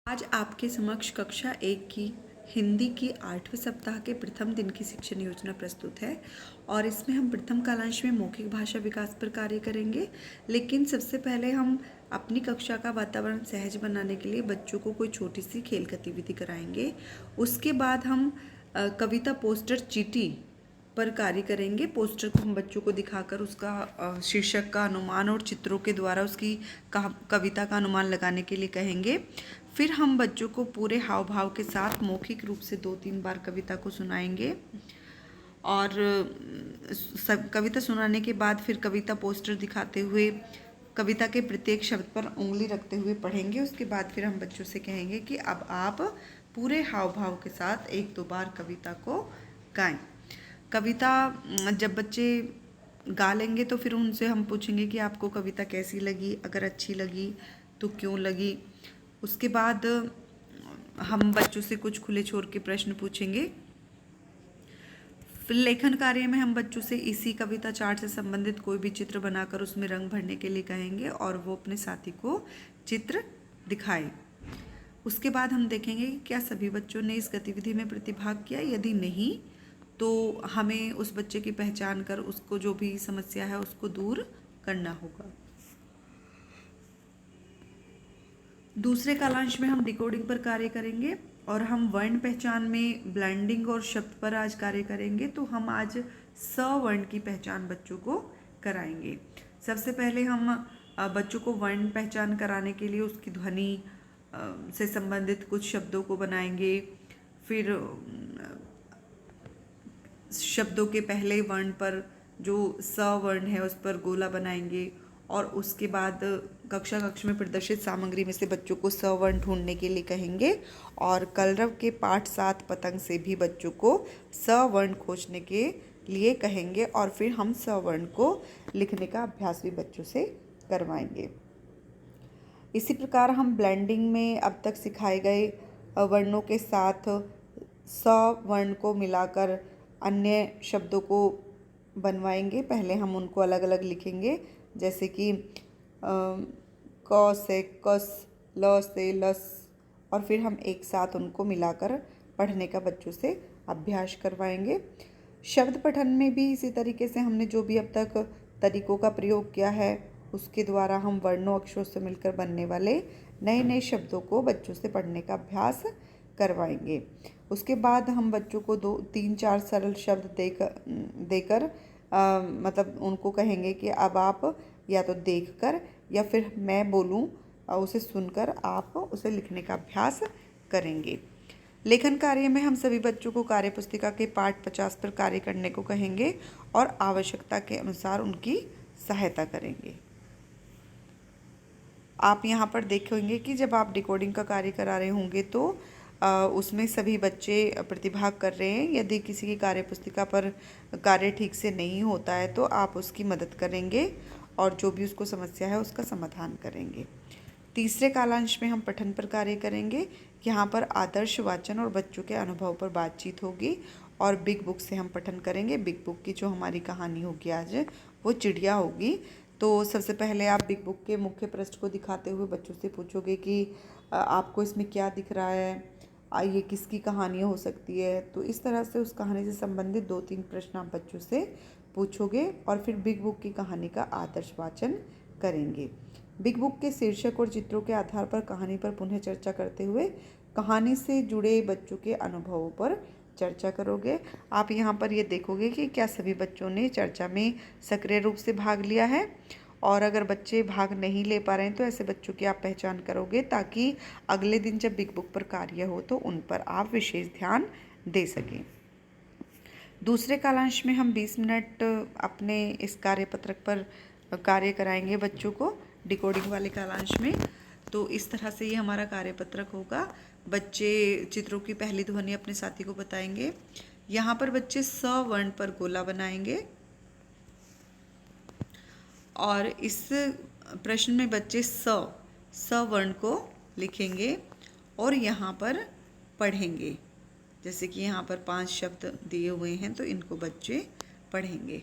आज आपके समक्ष कक्षा 1 की हिंदी की 8वें सप्ताह के प्रथम दिन की शिक्षण योजना प्रस्तुत है और इसमें हम प्रथम कालांश में मौखिक भाषा विकास पर कार्य करेंगे। लेकिन सबसे पहले हम अपनी कक्षा का वातावरण सहज बनाने के लिए बच्चों को कोई छोटी सी खेल गतिविधि कराएंगे। उसके बाद हम कविता पोस्टर चीटी पर कार्य करेंगे। पोस्टर को हम बच्चों को दिखाकर उसका शीर्षक का अनुमान और चित्रों के द्वारा उसकी कविता का अनुमान लगाने के लिए कहेंगे। फिर हम बच्चों को पूरे हाव भाव के साथ मौखिक रूप से 2-3 बार कविता को सुनाएंगे और कविता सुनाने के बाद फिर कविता पोस्टर दिखाते हुए कविता के प्रत्येक शब्द पर उंगली रखते हुए पढ़ेंगे। उसके बाद फिर हम बच्चों से कहेंगे कि अब आप पूरे हाव भाव के साथ 1-2 बार कविता को गाएं। कविता जब बच्चे गा लेंगे तो फिर उनसे हम पूछेंगे कि आपको कविता कैसी लगी, अगर अच्छी लगी तो क्यों लगी। उसके बाद हम बच्चों से कुछ खुले छोर के प्रश्न पूछेंगे। फिर लेखन कार्य में हम बच्चों से इसी कविता चार्ट से संबंधित कोई भी चित्र बनाकर उसमें रंग भरने के लिए कहेंगे और वो अपने साथी को चित्र दिखाए। उसके बाद हम देखेंगे कि क्या सभी बच्चों ने इस गतिविधि में प्रतिभाग किया। यदि नहीं तो हमें उस बच्चे की पहचान कर उसको जो भी समस्या है उसको दूर करना होगा। दूसरे कालांश में हम डिकोडिंग पर कार्य करेंगे और हम वर्ण पहचान में ब्लेंडिंग और शब्द पर आज कार्य करेंगे। तो हम आज स वर्ण की पहचान बच्चों को कराएंगे। सबसे पहले हम बच्चों को वर्ण पहचान कराने के लिए उसकी ध्वनि से संबंधित कुछ शब्दों को बनाएंगे। फिर शब्दों के पहले वर्ण पर जो स वर्ण है उस पर गोला बनाएंगे और उसके बाद कक्षा में प्रदर्शित सामग्री में से बच्चों को स वर्ण ढूंढने के लिए कहेंगे और कलरव के पाठ 7 पतंग से भी बच्चों को स वर्ण खोजने के लिए कहेंगे और फिर हम स वर्ण को लिखने का अभ्यास भी बच्चों से करवाएंगे। इसी प्रकार हम ब्लेंडिंग में अब तक सिखाए गए वर्णों के साथ स वर्ण को मिलाकर अन्य शब्दों को बनवाएंगे। पहले हम उनको अलग अलग लिखेंगे, जैसे कि क से कस, ल से लस, और फिर हम एक साथ उनको मिलाकर पढ़ने का बच्चों से अभ्यास करवाएंगे। शब्द पठन में भी इसी तरीके से हमने जो भी अब तक तरीकों का प्रयोग किया है उसके द्वारा हम वर्णों अक्षरों से मिलकर बनने वाले नए नए शब्दों को बच्चों से पढ़ने का अभ्यास करवाएंगे। उसके बाद हम बच्चों को 2-3-4 सरल शब्द देकर मतलब उनको कहेंगे कि अब आप या तो देखकर या फिर मैं बोलूं उसे सुनकर आप उसे लिखने का अभ्यास करेंगे। लेखन कार्य में हम सभी बच्चों को कार्य पुस्तिका के पाठ 50 पर कार्य करने को कहेंगे और आवश्यकता के अनुसार उनकी सहायता करेंगे। आप यहाँ पर देखेंगे कि जब आप डिकोडिंग का कार्य करा रहे होंगे तो उसमें सभी बच्चे प्रतिभाग कर रहे हैं। यदि किसी की कार्य पुस्तिका पर कार्य ठीक से नहीं होता है तो आप उसकी मदद करेंगे और जो भी उसको समस्या है उसका समाधान करेंगे। तीसरे कालांश में हम पठन पर कार्य करेंगे। यहाँ पर आदर्श वाचन और बच्चों के अनुभव पर बातचीत होगी और बिग बुक से हम पठन करेंगे। बिग बुक की जो हमारी कहानी होगी आज वो चिड़िया होगी। तो सबसे पहले आप बिग बुक के मुख्य पृष्ठ को दिखाते हुए बच्चों से पूछोगे कि आपको इसमें क्या दिख रहा है, ये किसकी कहानी हो सकती है। तो इस तरह से उस कहानी से संबंधित 2-3 प्रश्न आप बच्चों से पूछोगे और फिर बिग बुक की कहानी का आदर्श वाचन करेंगे। बिग बुक के शीर्षक और चित्रों के आधार पर कहानी पर पुनः चर्चा करते हुए कहानी से जुड़े बच्चों के अनुभवों पर चर्चा करोगे। आप यहाँ पर ये देखोगे कि क्या सभी बच्चों ने चर्चा में सक्रिय रूप से भाग लिया है, और अगर बच्चे भाग नहीं ले पा रहे हैं तो ऐसे बच्चों की आप पहचान करोगे ताकि अगले दिन जब बिग बुक पर कार्य हो तो उन पर आप विशेष ध्यान दे सकें। दूसरे कालांश में हम 20 मिनट अपने इस कार्यपत्रक पर कार्य कराएंगे बच्चों को डिकोडिंग वाले कालांश में। तो इस तरह से ये हमारा कार्यपत्रक होगा। बच्चे चित्रों की पहली ध्वनि अपने साथी को बताएंगे। यहाँ पर बच्चे स वर्ण पर गोला बनाएंगे और इस प्रश्न में बच्चे स वर्ण को लिखेंगे और यहाँ पर पढ़ेंगे। जैसे कि यहाँ पर 5 शब्द दिए हुए हैं तो इनको बच्चे पढ़ेंगे।